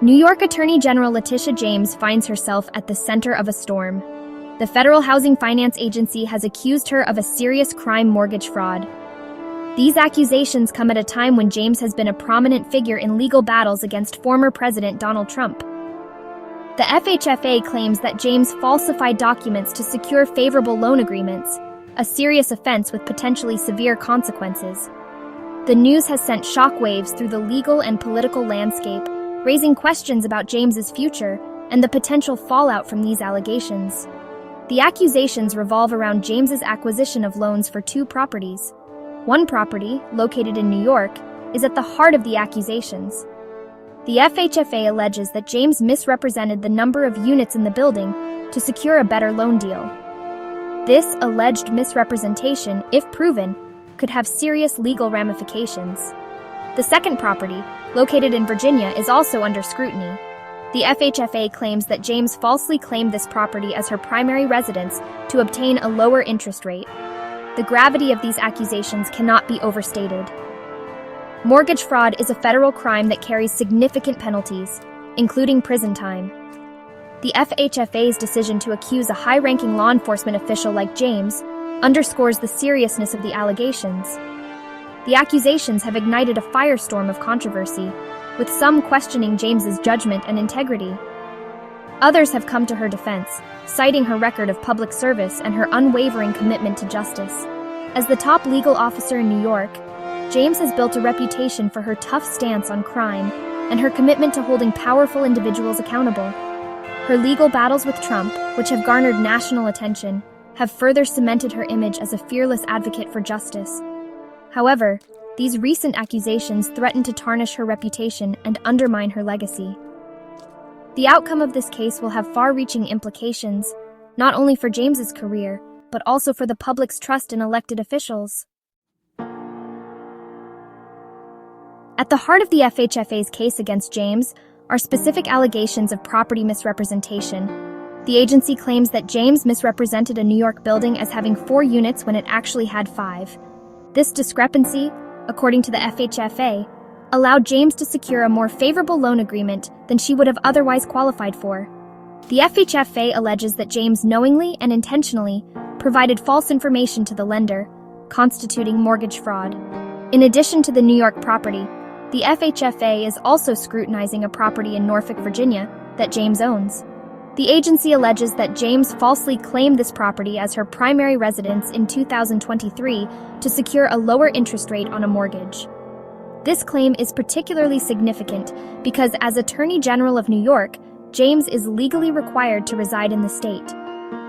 New York Attorney General Letitia James finds herself at the center of a storm. The Federal Housing Finance Agency has accused her of a serious crime mortgage fraud. These accusations come at a time when James has been a prominent figure in legal battles against former President Donald Trump. The FHFA claims that James falsified documents to secure favorable loan agreements, a serious offense with potentially severe consequences. The news has sent shockwaves through the legal and political landscape, raising questions about James's future and the potential fallout from these allegations. The accusations revolve around James's acquisition of loans for two properties. One property, located in New York, is at the heart of the accusations. The FHFA alleges that James misrepresented the number of units in the building to secure a better loan deal. This alleged misrepresentation, if proven, could have serious legal ramifications. The second property, located in Virginia, is also under scrutiny. The FHFA claims that James falsely claimed this property as her primary residence to obtain a lower interest rate. The gravity of these accusations cannot be overstated. Mortgage fraud is a federal crime that carries significant penalties, including prison time. The FHFA's decision to accuse a high-ranking law enforcement official like James underscores the seriousness of the allegations. The accusations have ignited a firestorm of controversy, with some questioning James's judgment and integrity. Others have come to her defense, citing her record of public service and her unwavering commitment to justice. As the top legal officer in New York, James has built a reputation for her tough stance on crime and her commitment to holding powerful individuals accountable. Her legal battles with Trump, which have garnered national attention, have further cemented her image as a fearless advocate for justice. However, these recent accusations threaten to tarnish her reputation and undermine her legacy. The outcome of this case will have far-reaching implications, not only for James's career, but also for the public's trust in elected officials. At the heart of the FHFA's case against James are specific allegations of property misrepresentation. The agency claims that James misrepresented a New York building as having 4 units when it actually had 5. This discrepancy, according to the FHFA, allowed James to secure a more favorable loan agreement than she would have otherwise qualified for. The FHFA alleges that James knowingly and intentionally provided false information to the lender, constituting mortgage fraud. In addition to the New York property, the FHFA is also scrutinizing a property in Norfolk, Virginia, that James owns. The agency alleges that James falsely claimed this property as her primary residence in 2023 to secure a lower interest rate on a mortgage. This claim is particularly significant because, as Attorney General of New York, James is legally required to reside in the state.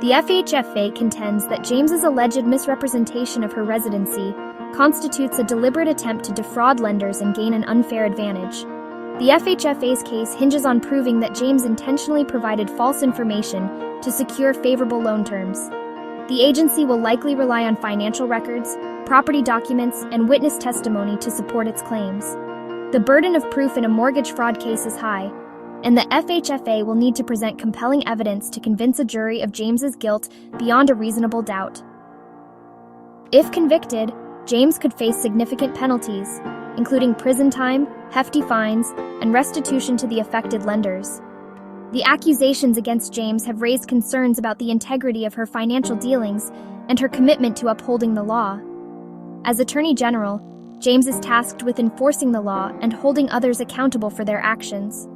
The FHFA contends that James's alleged misrepresentation of her residency constitutes a deliberate attempt to defraud lenders and gain an unfair advantage. The FHFA's case hinges on proving that James intentionally provided false information to secure favorable loan terms. The agency will likely rely on financial records, property documents, and witness testimony to support its claims. The burden of proof in a mortgage fraud case is high, and the FHFA will need to present compelling evidence to convince a jury of James's guilt beyond a reasonable doubt. If convicted, James could face significant penalties, including prison time, hefty fines, and restitution to the affected lenders. The accusations against James have raised concerns about the integrity of her financial dealings and her commitment to upholding the law. As Attorney General, James is tasked with enforcing the law and holding others accountable for their actions.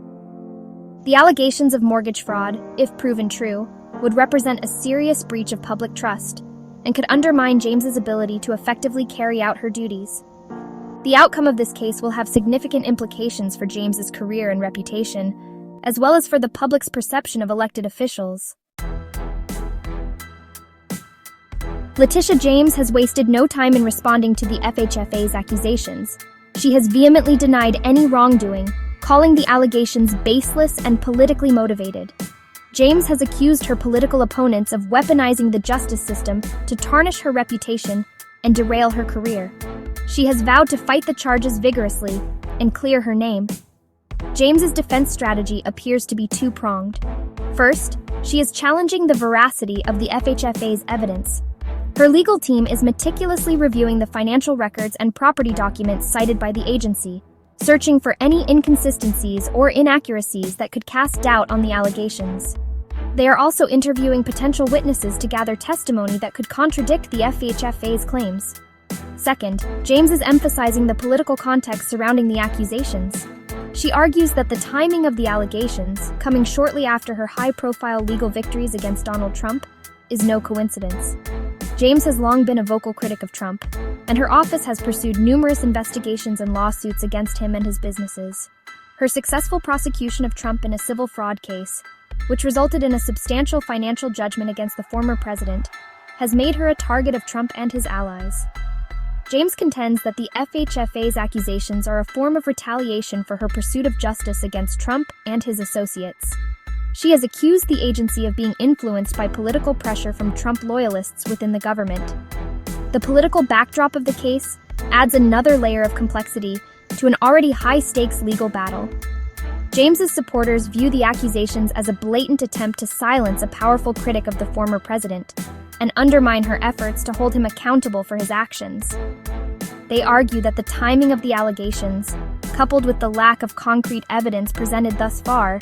The allegations of mortgage fraud, if proven true, would represent a serious breach of public trust and could undermine James's ability to effectively carry out her duties. The outcome of this case will have significant implications for James's career and reputation, as well as for the public's perception of elected officials. Letitia James has wasted no time in responding to the FHFA's accusations. She has vehemently denied any wrongdoing, calling the allegations baseless and politically motivated. James has accused her political opponents of weaponizing the justice system to tarnish her reputation and derail her career. She has vowed to fight the charges vigorously and clear her name. James's defense strategy appears to be two-pronged. First, she is challenging the veracity of the FHFA's evidence. Her legal team is meticulously reviewing the financial records and property documents cited by the agency, searching for any inconsistencies or inaccuracies that could cast doubt on the allegations. They are also interviewing potential witnesses to gather testimony that could contradict the FHFA's claims. Second, James is emphasizing the political context surrounding the accusations. She argues that the timing of the allegations, coming shortly after her high-profile legal victories against Donald Trump, is no coincidence. James has long been a vocal critic of Trump, and her office has pursued numerous investigations and lawsuits against him and his businesses. Her successful prosecution of Trump in a civil fraud case, which resulted in a substantial financial judgment against the former president, has made her a target of Trump and his allies. James contends that the FHFA's accusations are a form of retaliation for her pursuit of justice against Trump and his associates. She has accused the agency of being influenced by political pressure from Trump loyalists within the government. The political backdrop of the case adds another layer of complexity to an already high-stakes legal battle. James's supporters view the accusations as a blatant attempt to silence a powerful critic of the former president and undermine her efforts to hold him accountable for his actions. They argue that the timing of the allegations, coupled with the lack of concrete evidence presented thus far,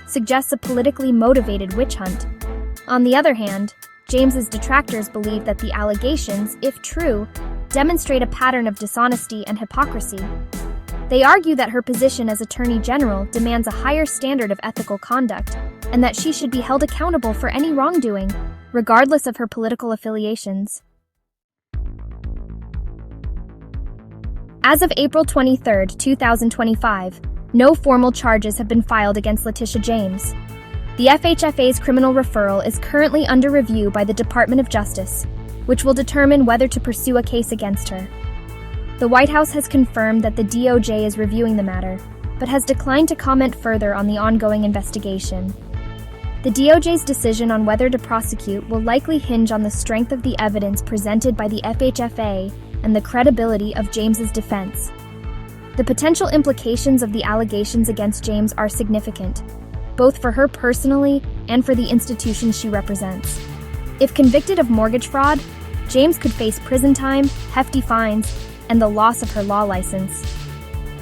suggests a politically motivated witch hunt. On the other hand, James's detractors believe that the allegations, if true, demonstrate a pattern of dishonesty and hypocrisy. They argue that her position as Attorney General demands a higher standard of ethical conduct and that she should be held accountable for any wrongdoing, regardless of her political affiliations. As of April 23, 2025, no formal charges have been filed against Letitia James. The FHFA's criminal referral is currently under review by the Department of Justice, which will determine whether to pursue a case against her. The White House has confirmed that the DOJ is reviewing the matter, but has declined to comment further on the ongoing investigation. The DOJ's decision on whether to prosecute will likely hinge on the strength of the evidence presented by the FHFA and the credibility of James's defense. The potential implications of the allegations against James are significant, both for her personally and for the institutions she represents. If convicted of mortgage fraud, James could face prison time, hefty fines, and the loss of her law license.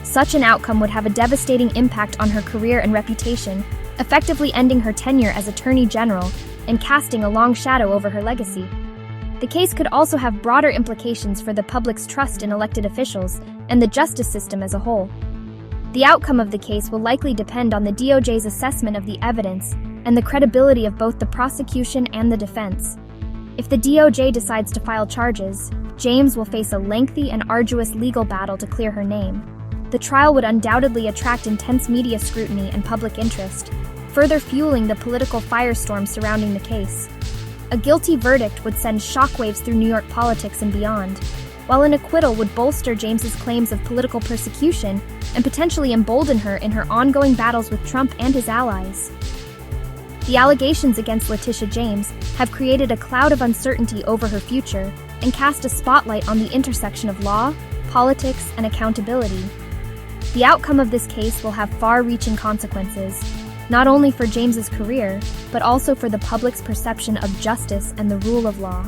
Such an outcome would have a devastating impact on her career and reputation, effectively ending her tenure as Attorney General and casting a long shadow over her legacy. The case could also have broader implications for the public's trust in elected officials and the justice system as a whole. The outcome of the case will likely depend on the DOJ's assessment of the evidence and the credibility of both the prosecution and the defense. If the DOJ decides to file charges, James will face a lengthy and arduous legal battle to clear her name. The trial would undoubtedly attract intense media scrutiny and public interest, further fueling the political firestorm surrounding the case. A guilty verdict would send shockwaves through New York politics and beyond, while an acquittal would bolster James's claims of political persecution and potentially embolden her in her ongoing battles with Trump and his allies. The allegations against Letitia James have created a cloud of uncertainty over her future and cast a spotlight on the intersection of law, politics, and accountability. The outcome of this case will have far-reaching consequences, not only for James's career, but also for the public's perception of justice and the rule of law.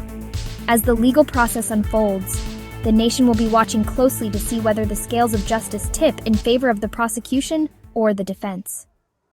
As the legal process unfolds, the nation will be watching closely to see whether the scales of justice tip in favor of the prosecution or the defense.